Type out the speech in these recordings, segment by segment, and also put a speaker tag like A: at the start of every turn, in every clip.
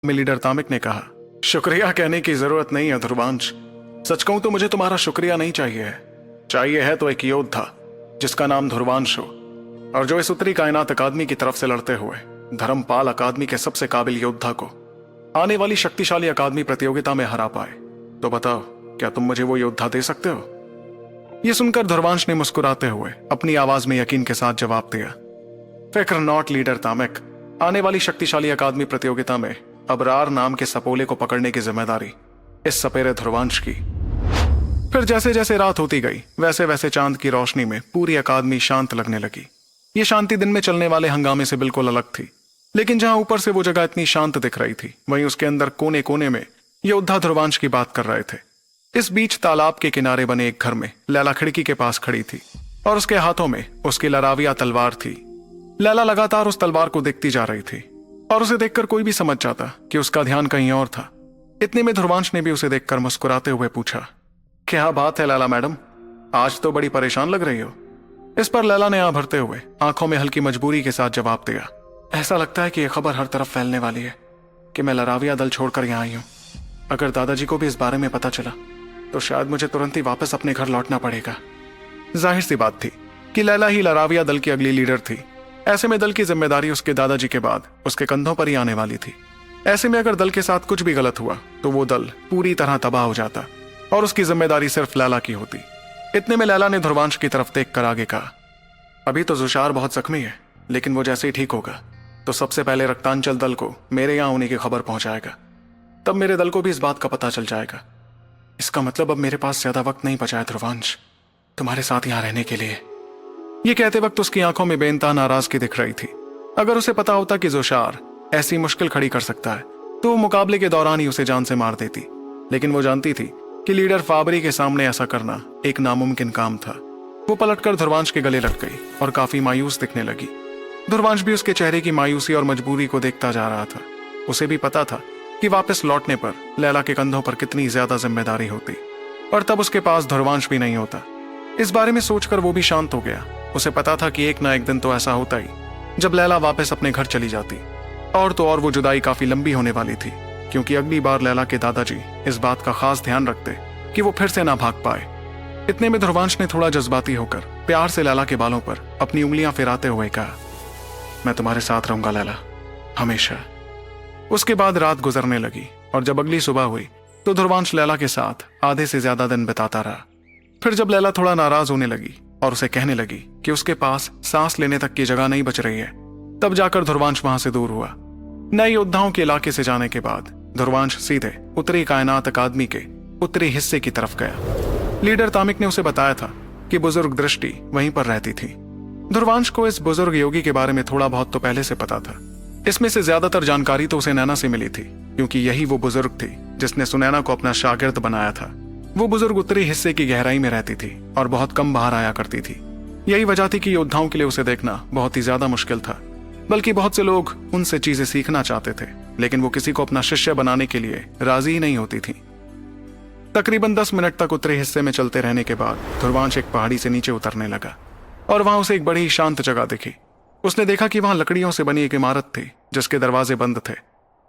A: में लीडर तामिक ने कहा, शुक्रिया कहने की जरूरत नहीं है ध्रुवांश। सच कहूं तो मुझे तुम्हारा शुक्रिया नहीं चाहिए है। चाहिए है तो एक योद्धा जिसका नाम ध्रुवांश हो, और जो इस उत्तरी कायनात अकादमी की तरफ से लड़ते हुए धर्मपाल अकादमी के सबसे काबिल योद्धा को आने वाली शक्तिशाली अकादमी प्रतियोगिता में हरा पाए। तो बताओ, क्या तुम मुझे वो योद्धा दे सकते हो? यह सुनकर ध्रुवांश ने मुस्कुराते हुए अपनी आवाज में यकीन के साथ जवाब दिया, फिक्र नॉट लीडर तामिक। आने वाली शक्तिशाली अकादमी प्रतियोगिता में अबरार नाम के सपोले को पकड़ने की जिम्मेदारी इस सपेरे ध्रुवांश की। फिर जैसे जैसे रात होती गई वैसे वैसे चांद की रोशनी में पूरी अकादमी शांत लगने लगी। ये शांति दिन में चलने वाले हंगामे से बिल्कुल अलग थी, लेकिन जहां ऊपर से वो जगह इतनी शांत दिख रही थी, वहीं उसके अंदर कोने कोने में योद्धा ध्रुवांश की बात कर रहे थे। इस बीच तालाब के किनारे बने एक घर में लैला खिड़की के पास खड़ी थी और उसके हाथों में उसकी लराविया तलवार थी। लैला लगातार उस तलवार को देखती जा रही थी और उसे देखकर कोई भी समझ जाता कि उसका ध्यान कहीं और था। इतने में ध्रुवांश ने भी उसे देखकर मुस्कुराते हुए पूछा, क्या बात है लैला मैडम, आज तो बड़ी परेशान लग रही हो। इस पर लैला ने भरते हुए आंखों में हल्की मजबूरी के साथ जवाब दिया, ऐसा लगता है कि यह खबर हर तरफ फैलने वाली है कि मैं लराविया दल छोड़कर यहाँ आई हूँ। अगर दादाजी को भी इस बारे में पता चला तो शायद मुझे तुरंत ही वापस अपने घर लौटना पड़ेगा। जाहिर सी बात थी कि लैला ही लराविया दल की अगली लीडर थी। ऐसे में दल की जिम्मेदारी उसके दादाजी के बाद उसके कंधों पर ही आने वाली थी। ऐसे में अगर दल के साथ कुछ भी गलत हुआ तो वो दल पूरी तरह तबाह हो जाता और उसकी जिम्मेदारी सिर्फ लैला की होती। इतने में लैला ने ध्रुवांश की तरफ देख कर आगे कहा, अभी तो जुशार बहुत जख्मी है, लेकिन वो जैसे ही ठीक होगा तो सबसे पहले रक्तांचल दल को मेरे यहाँ होने की खबर पहुंचाएगा। तब मेरे दल को भी इस बात का पता चल जाएगा। इसका मतलब अब मेरे पास ज्यादा वक्त नहीं बचा है ध्रुवांश, तुम्हारे साथ यहाँ रहने के लिए। ये कहते वक्त उसकी आंखों में बेइंतहा नाराजगी दिख रही थी। अगर उसे पता होता कि जुशार ऐसी मुश्किल खड़ी कर सकता है तो वो मुकाबले के दौरान ही उसे जान से मार देती, लेकिन वो जानती थी कि लीडर फाबरी के सामने ऐसा करना एक नामुमकिन काम था। वो पलटकर ध्रुवांश के गले लग गई और काफी मायूस दिखने लगी। ध्रुवांश भी उसके चेहरे की मायूसी और मजबूरी को देखता जा रहा था। उसे भी पता था कि वापस लौटने पर लैला के कंधों पर कितनी ज्यादा जिम्मेदारी होती, और तब उसके पास ध्रुवांश भी नहीं होता। इस बारे में सोचकर वो भी शांत हो गया। उसे पता था कि एक ना एक दिन तो ऐसा होता ही जब लैला वापस अपने घर चली जाती, और तो और वो जुदाई काफी लंबी होने वाली थी, क्योंकि अगली बार लैला के दादाजी इस बात का खास ध्यान रखते कि वो फिर से ना भाग पाए। इतने में ध्रुवांश ने थोड़ा जज्बाती होकर प्यार से लैला के बालों पर अपनी उंगलियां फिराते हुए कहा, मैं तुम्हारे साथ रहूंगा लैला, हमेशा। उसके बाद रात गुजरने लगी और जब अगली सुबह हुई तो ध्रुवांश लैला के साथ आधे से ज्यादा दिन बिताता रहा। फिर जब लैला थोड़ा नाराज होने लगी और उसे कहने लगी कि उसके पास सांस लेने तक की जगह नहीं बच रही है, तब जाकर ध्रुवांश वहां से दूर हुआ। नए योद्धाओं के इलाके से जाने के बाद ध्रुवांश सीधे उत्तरी कायनात अकादमी के उत्तरी हिस्से की तरफ गया। लीडर तामिक ने उसे बताया था कि बुजुर्ग दृष्टि वहीं पर रहती थी। ध्रुवांश को इस बुजुर्ग योगी के बारे में थोड़ा बहुत तो पहले से पता था। इसमें से ज्यादातर जानकारी तो उसे नैना से मिली थी, क्योंकि यही वो बुजुर्ग थी जिसने सुनैना को अपना शागिर्द बनाया था। वो बुजुर्ग उत्तरी हिस्से की गहराई में रहती थी और बहुत कम बाहर आया करती थी। यही वजह थी कि योद्धाओं के लिए उसे देखना बहुत ही ज्यादा मुश्किल था। बल्कि बहुत से लोग उनसे चीजें सीखना चाहते थे, लेकिन वो किसी को अपना शिष्य बनाने के लिए राजी ही नहीं होती थी। तकरीबन 10 मिनट तक उत्तरी हिस्से में चलते रहने के बाद ध्रुवांश एक पहाड़ी से नीचे उतरने लगा और वहां उसे एक बड़ी ही शांत जगह दिखी। उसने देखा कि वहां लकड़ियों से बनी एक इमारत थी जिसके दरवाजे बंद थे।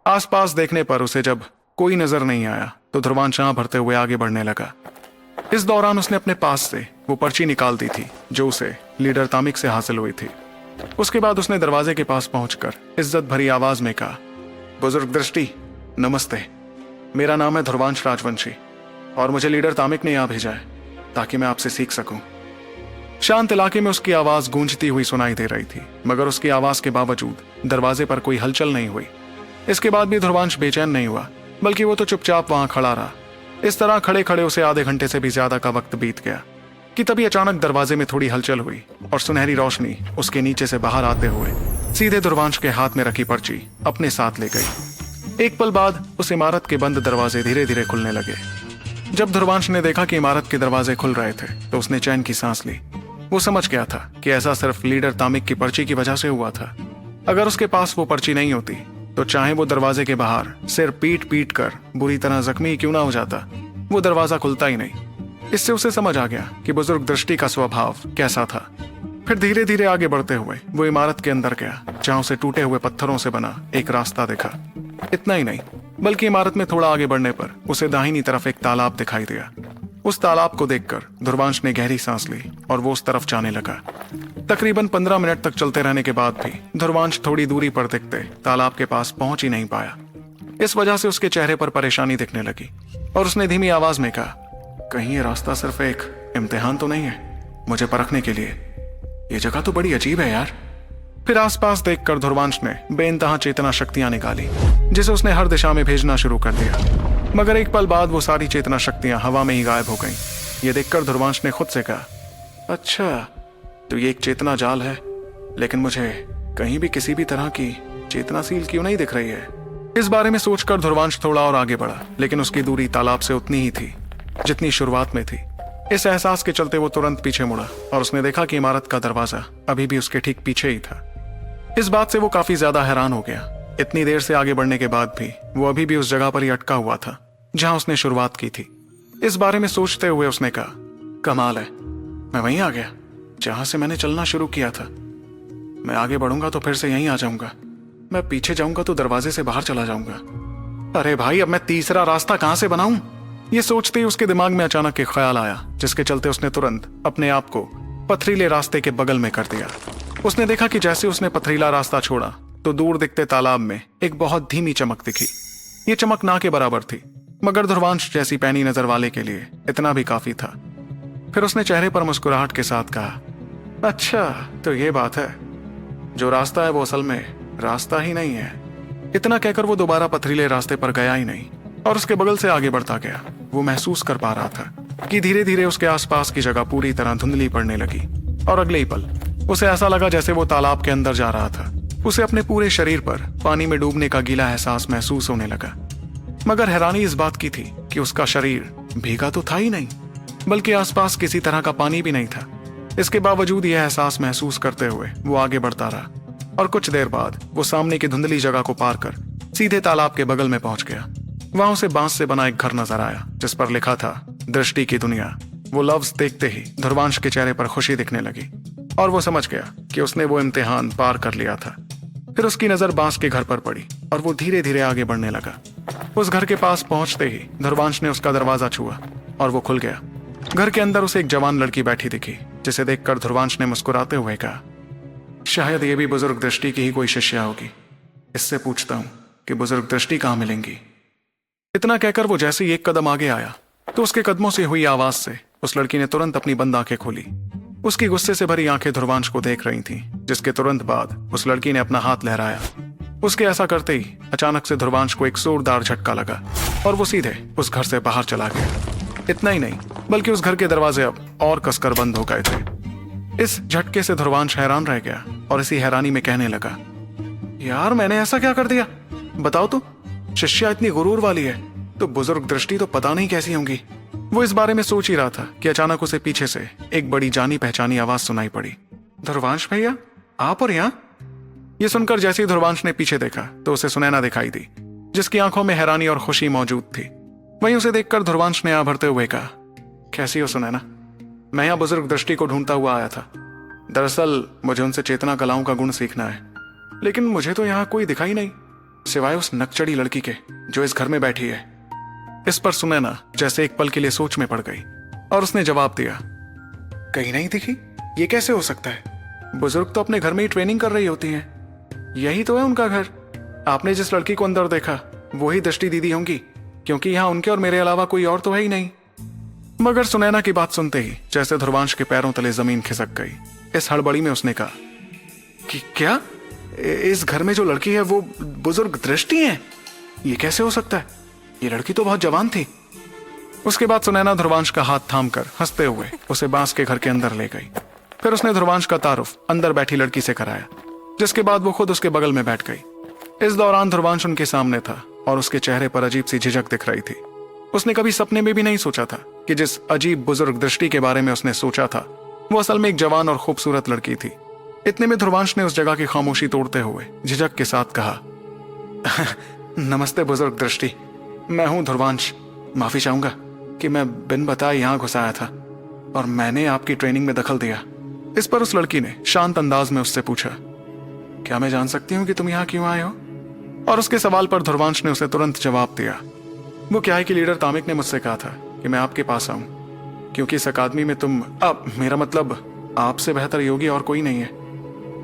A: आसपास देखने पर उसे जब कोई नजर नहीं आया तो ध्रुवांश भरते हुए आगे बढ़ने लगा। इस दौरान उसने अपने पास से वो पर्ची निकाल दी थी जो उसे लीडर तामिक से हासिल हुई थी। उसके बाद उसने दरवाजे के पास पहुंचकर इज्जत भरी आवाज में कहा, बुजुर्ग दृष्टि, नमस्ते। मेरा नाम है ध्रुवांश राजवंशी और मुझे लीडर तामिक ने यहाँ भेजा है ताकि मैं आपसे सीख सकूं। शांत इलाके में उसकी आवाज गूंजती हुई सुनाई दे रही थी, मगर उसकी आवाज के बावजूद दरवाजे पर कोई हलचल नहीं हुई। इसके बाद भी ध्रुवांश बेचैन नहीं हुआ, बल्कि वो तो चुपचाप वहां खड़ा रहा। इस तरह खड़े खड़े उसे आधे घंटे से भी ज्यादा का वक्त बीत गया कि तभी अचानक दरवाजे में थोड़ी हलचल हुई और सुनहरी रोशनी उसके नीचे से बाहर आते हुए सीधे ध्रुवांश के हाथ में रखी पर्ची अपने साथ ले गई। एक पल बाद उस इमारत के बंद दरवाजे धीरे धीरे खुलने लगे। जब ध्रुवांश ने देखा कि इमारत के दरवाजे खुल रहे थे तो उसने चैन की सांस ली। वो समझ गया था कि ऐसा सिर्फ लीडर तामिक की पर्ची की वजह से हुआ था। अगर उसके पास वो पर्ची नहीं होती तो चाहे वो दरवाजे के बाहर सिर पीट पीट कर बुरी तरह जख्मी क्यों ना हो जाता, वो दरवाजा खुलता ही नहीं। इससे उसे समझ आ गया कि बुजुर्ग दृष्टि का स्वभाव कैसा था। फिर धीरे धीरे आगे बढ़ते हुए वो इमारत के अंदर गया, जहां उसे टूटे हुए पत्थरों से बना एक रास्ता दिखा। इतना ही नहीं, बल्कि इमारत में थोड़ा आगे बढ़ने पर उसे दाहिनी तरफ एक तालाब दिखाई दिया। उस तालाब को देखकर ध्रुवांश ने गहरी सांस ली और वो उस तरफ जाने लगा। तकरीबन 15 मिनट तक चलते रहने के बाद भी ध्रुवांश थोड़ी दूरी पर दिखते तालाब के पास पहुंच ही नहीं पाया। इस वजह से उसके चेहरे पर परेशानी दिखने लगी और उसने धीमी आवाज में कहा, कहीं ये रास्ता सिर्फ एक इम्तिहान तो नहीं है मुझे परखने के लिए? ये जगह तो बड़ी अजीब है यार। फिर आसपास देखकर ध्रुवांश ने बेइंतहा चेतना शक्तियां निकाली, जिसे उसने हर दिशा में भेजना शुरू कर दिया। मगर एक पल बाद वो सारी चेतना शक्तियां हवा में ही गायब हो गईं। ये देखकर ध्रुवांश ने खुद से कहा, अच्छा तो ये एक चेतना जाल है, लेकिन मुझे कहीं भी किसी भी तरह की चेतनाशील क्यों नहीं दिख रही है? इस बारे में सोचकर ध्रुवांश थोड़ा और आगे बढ़ा, लेकिन उसकी दूरी तालाब से उतनी ही थी जितनी शुरुआत में थी। इस एहसास के चलते वो तुरंत पीछे मुड़ा और उसने देखा कि इमारत का दरवाजा अभी भी उसके ठीक पीछे ही था। इस बात से वो काफी ज्यादा हैरान हो गया। इतनी देर से आगे बढ़ने के बाद भी वो अभी भी उस जगह पर ही अटका हुआ था जहां उसने शुरुआत की थी। इस बारे में सोचते हुए उसने कहा, कमाल है, मैं वहीं आ गया जहां से मैंने चलना शुरू किया था। मैं आगे बढ़ूंगा तो फिर से यहीं आ जाऊंगा, मैं पीछे जाऊंगा तो दरवाजे से बाहर चला जाऊंगा। अरे भाई, अब मैं तीसरा रास्ता कहां से बनाऊं? ये सोचते ही उसके दिमाग में अचानक एक ख्याल आया, जिसके चलते उसने तुरंत अपने आप को पथरीले रास्ते के बगल में कर दिया। उसने देखा कि जैसे उसने पथरीला रास्ता छोड़ा तो दूर दिखते तालाब में एक बहुत धीमी चमक दिखी। ये चमक ना के बराबर थी, मगर ध्रुवांश जैसी पैनी नजर वाले के लिए इतना भी काफी था। फिर उसने चेहरे पर मुस्कुराहट के साथ कहा, अच्छा तो ये बात है, जो रास्ता है वो असल में रास्ता ही नहीं है। इतना कहकर वो दोबारा पथरीले रास्ते पर गया ही नहीं और उसके बगल से आगे बढ़ता गया। वो महसूस कर पा रहा था कि धीरे धीरे उसके आसपास की जगह पूरी तरह धुंधली पड़ने लगी और अगले ही पल उसे ऐसा लगा जैसे वो तालाब के अंदर जा रहा था। उसे अपने पूरे शरीर पर पानी में डूबने का गीला एहसास महसूस होने लगा। मगर हैरानी इस बात की थी कि उसका शरीर भीगा तो था ही नहीं, बल्कि आसपास किसी तरह का पानी भी नहीं था। इसके बावजूद यह एहसास महसूस करते हुए वो आगे बढ़ता रहा और कुछ देर बाद वो सामने की धुंधली जगह को पार कर सीधे तालाब के बगल में पहुंच गया। वहां उसे बांस से बना एक घर नजर आया जिस पर लिखा था, दृष्टि की दुनिया। वो लफ्ज देखते ही ध्रुवांश के चेहरे पर खुशी दिखने लगी और वो समझ गया कि उसने वो इम्तिहान पार कर लिया था। फिर उसकी नजर बांस के घर पर पड़ी और वो धीरे धीरे आगे बढ़ने लगा। उस घर के पास पहुंचते ही ध्रुवांश ने उसका दरवाजा छुआ और वो खुल गया। घर के अंदर उसे एक जवान लड़की बैठी दिखी, जिसे देखकर ध्रुवांश ने मुस्कुराते हुए कहा, शायद ये भी बुजुर्ग दृष्टि की ही कोई शिष्या होगी। इससे पूछता हूं कि बुजुर्ग दृष्टि कहां मिलेंगी। इतना कहकर वो जैसे ही एक कदम आगे आया तो उसके कदमों से हुई आवाज से उस लड़की ने तुरंत अपनी बंद आंखें खोली। उसकी गुस्से से भरी आंखें ध्रुवांश को देख रही थीं, जिसके तुरंत बाद उस लड़की ने अपना हाथ लहराया। उसके ऐसा करते ही अचानक से ध्रुवांश को एक जोरदार झटका लगा और वो सीधे उस घर से बाहर चला गया। इतना ही नहीं, बल्कि उस घर के दरवाजे अब और कसकर बंद हो गए थे। इस झटके से ध्रुवांश हैरान रह गया और इसी हैरानी में कहने लगा, यार मैंने ऐसा क्या कर दिया? बताओ तो, शिष्या इतनी गुरूर वाली है तो बुजुर्ग दृष्टि तो पता नहीं कैसी होंगी। वो इस बारे में सोच ही रहा था कि अचानक उसे पीछे से एक बड़ी जानी पहचानी आवाज सुनाई पड़ी, ध्रुवांश भैया आप और यहाँ? ये सुनकर जैसे ही ध्रुवांश ने पीछे देखा तो उसे सुनैना दिखाई दी, जिसकी आंखों में हैरानी और खुशी मौजूद थी। वहीं उसे देखकर ध्रुवांश ने यहाँ भरते हुए कहा, कैसी हो सुनैना? मैं यहाँ बुजुर्ग दृष्टि को ढूंढता हुआ आया था। दरअसल मुझे उनसे चेतना कलाओं का गुण सीखना है, लेकिन मुझे तो यहाँ कोई दिखाई नहीं सिवाय उस नकचड़ी लड़की के जो इस घर में बैठी है। इस पर सुनैना जैसे एक पल के लिए सोच में पड़ गई और उसने जवाब दिया, कहीं नहीं दिखी? ये कैसे हो सकता है? बुजुर्ग तो अपने घर में ही ट्रेनिंग कर रही होती हैं। यही तो है उनका घर। आपने जिस लड़की को अंदर देखा वो ही दृष्टि दीदी होंगी, क्योंकि यहाँ उनके और मेरे अलावा कोई और तो है ही नहीं। मगर सुनैना की बात सुनते ही जैसे ध्रुवांश के पैरों तले जमीन खिसक गई। इस हड़बड़ी में उसने कहा कि क्या इस घर में जो लड़की है वो बुजुर्ग दृष्टि है? ये कैसे हो सकता है? ये लड़की तो बहुत जवान थी। उसके बाद सुनैना ध्रुवांश का हाथ थामकर हंसते हुए उसे बांस के घर के अंदर ले गई। फिर उसने ध्रुवांश का तारुफ अंदर बैठी लड़की से कराया, जिसके बाद वो खुद उसके बगल में बैठ गई। इस दौरान ध्रुवांश उनके सामने था और उसके चेहरे पर अजीब सी झिझक दिख रही थी। उसने कभी सपने में भी नहीं सोचा था कि जिस अजीब बुजुर्ग दृष्टि के बारे में उसने सोचा था वो असल में एक जवान और खूबसूरत लड़की थी। इतने में ध्रुवांश ने उस जगह की खामोशी तोड़ते हुए झिझक के साथ कहा, नमस्ते बुजुर्ग दृष्टि, मैं हूं ध्रुवांश। माफी चाहूंगा कि मैं बिन बताए यहां घुस आया था और मैंने आपकी ट्रेनिंग में दखल दिया। इस पर उस लड़की ने शांत अंदाज में उससे पूछा, क्या मैं जान सकती हूँ कि तुम यहाँ क्यों आए हो? और उसके सवाल पर ध्रुवांश ने उसे तुरंत जवाब दिया। वो क्या है कि लीडर तामिक ने मुझसे कहा था कि मैं आपके पास आऊं, क्योंकि इस अकादमी में तुम, अब मेरा मतलब आपसे बेहतर योगी और कोई नहीं है।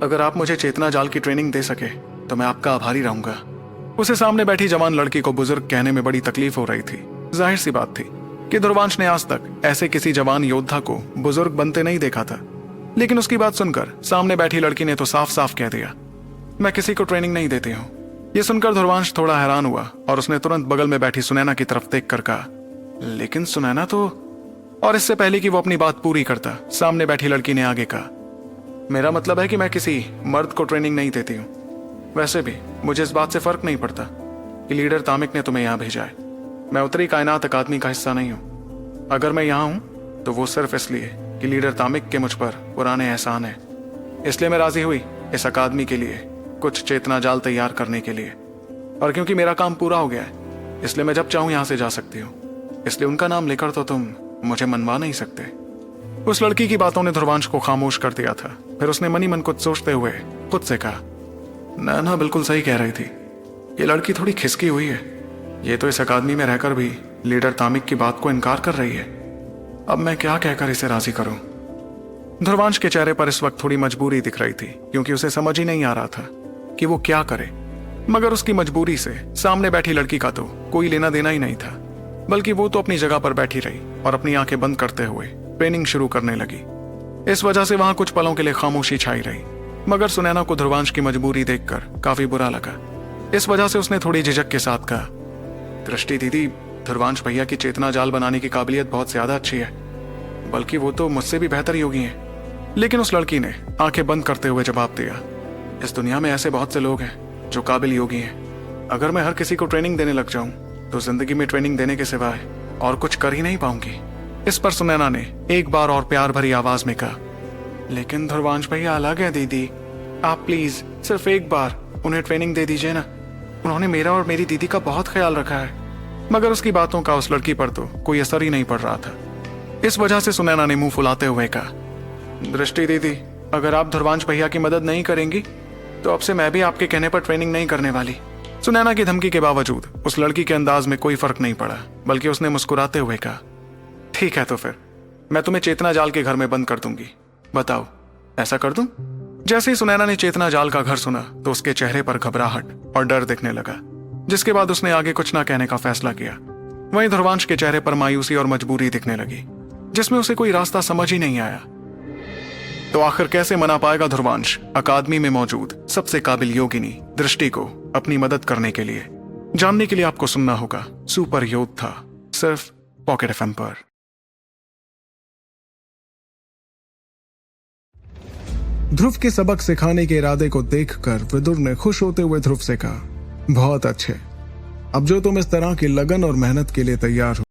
A: अगर आप मुझे चेतना जाल की ट्रेनिंग दे सके तो मैं आपका आभारी रहूंगा। उसे सामने बैठी जवान लड़की को बुजुर्ग कहने में बड़ी तकलीफ हो रही थी। जाहिर सी बात थी कि ध्रुवांश ने आज तक ऐसे किसी जवान योद्धा को बुजुर्ग बनते नहीं देखा था। लेकिन उसकी बात सुनकर सामने बैठी लड़की ने तो साफ साफ कह दिया, मैं किसी को ट्रेनिंग नहीं देती हूँ। ये सुनकर ध्रुवांश थोड़ा हैरान हुआ और उसने तुरंत बगल में बैठी सुनैना की तरफ देख कर कहा, लेकिन सुनैना तो। और इससे पहले कि वो अपनी बात पूरी करता, सामने बैठी लड़की ने आगे कहा, मेरा मतलब है कि मैं किसी मर्द को ट्रेनिंग नहीं देती हूँ। वैसे भी मुझे इस बात से फर्क नहीं पड़ता कि लीडर तामिक ने तुम्हें यहाँ भेजा है। मैं उत्तरी कायनात अकादमी का हिस्सा नहीं हूँ। अगर मैं यहाँ हूँ तो वो सिर्फ इसलिए कि लीडर तामिक के मुझ पर पुराने एहसान है। इसलिए मैं राजी हुई इस अकादमी के लिए कुछ चेतना जाल तैयार करने के लिए। और क्योंकि मेरा काम पूरा हो गया है इसलिए मैं जब चाहूँ यहाँ से जा सकती हूँ। इसलिए उनका नाम लेकर तो तुम मुझे मनवा नहीं सकते। उस लड़की की बातों ने ध्रुवांश को खामोश कर दिया था। फिर उसने मनी मन कुछ सोचते हुए खुद से कहा, नैना बिल्कुल सही कह रही थी। ये लड़की थोड़ी खिसकी हुई है। ये तो इस अकादमी में रहकर भी लीडर तामिक की बात को इनकार कर रही है। अब मैं क्या कहकर इसे राजी करूं? ध्रुवांश के चेहरे पर इस वक्त थोड़ी मजबूरी दिख रही थी, क्योंकि उसे समझ ही नहीं आ रहा था कि वो क्या करे। मगर उसकी मजबूरी से सामने बैठी लड़की का तो कोई लेना देना ही नहीं था, बल्कि वो तो अपनी जगह पर बैठी रही और अपनी आंखें बंद करते हुए ट्रेनिंग शुरू करने लगी। इस वजह से वहां कुछ पलों के लिए खामोशी छाई रही। मगर सुनैना को ध्रुवांश की मजबूरी देखकर काफी बुरा लगा। इस वजह से उसने थोड़ी झिझक के साथ कहा, दृष्टि दीदी, ध्रुवांश भैया की चेतना जाल बनाने की काबिलियत बहुत ज्यादा अच्छी है, बल्कि वो तो मुझसे भी बेहतर योगी हैं। लेकिन उस लड़की ने आंखें बंद करते हुए जवाब दिया, इस दुनिया में ऐसे बहुत से लोग हैं जो काबिल योगी हैं। अगर मैं हर किसी को ट्रेनिंग देने लग जाऊं तो जिंदगी में ट्रेनिंग देने के सिवाय और कुछ कर ही नहीं पाऊंगी। इस पर सुनैना ने एक बार और प्यार भरी आवाज में कहा, लेकिन ध्रुवांश भैया अलग है दीदी, आप प्लीज सिर्फ एक बार उन्हें ट्रेनिंग दे दीजिए ना। उन्होंने मेरा और मेरी दीदी का बहुत ख्याल रखा है। मगर उसकी बातों का उस लड़की पर तो कोई असर ही नहीं पड़ रहा था। इस वजह से सुनैना ने मुंह फुलाते हुए कहा, दृष्टि दीदी, अगर आप ध्रुवांश भैया की मदद नहीं करेंगी तो अब से मैं भी आपके कहने पर ट्रेनिंग नहीं करने वाली। सुनैना की धमकी के बावजूद उस लड़की के अंदाज में कोई फर्क नहीं पड़ा, बल्कि उसने मुस्कुराते हुए कहा, ठीक है तो फिर मैं तुम्हें चेतना जाल के घर में बंद कर दूंगी। बताओ, ऐसा कर दूं? जैसे ही सुनैना ने चेतना जाल का घर सुना तो उसके चेहरे पर घबराहट और डर दिखने लगा, जिसके बाद उसने आगे कुछ ना कहने का फैसला किया। वहीं ध्रुवांश के चेहरे पर मायूसी और मजबूरी दिखने लगी, जिसमें उसे कोई रास्ता समझ ही नहीं आया। तो आखिर कैसे मना पाएगा ध्रुवांश अकादमी में मौजूद सबसे काबिल योगिनी दृष्टि को अपनी मदद करने के लिए? जानने के लिए आपको सुनना होगा सुपर योद्धा, सिर्फ पॉकेट एफएम पर। ध्रुव के सबक सिखाने के इरादे को देखकर विदुर ने खुश होते हुए ध्रुव से कहा, बहुत अच्छे, अब जो तुम इस तरह की लगन और मेहनत के लिए तैयार हो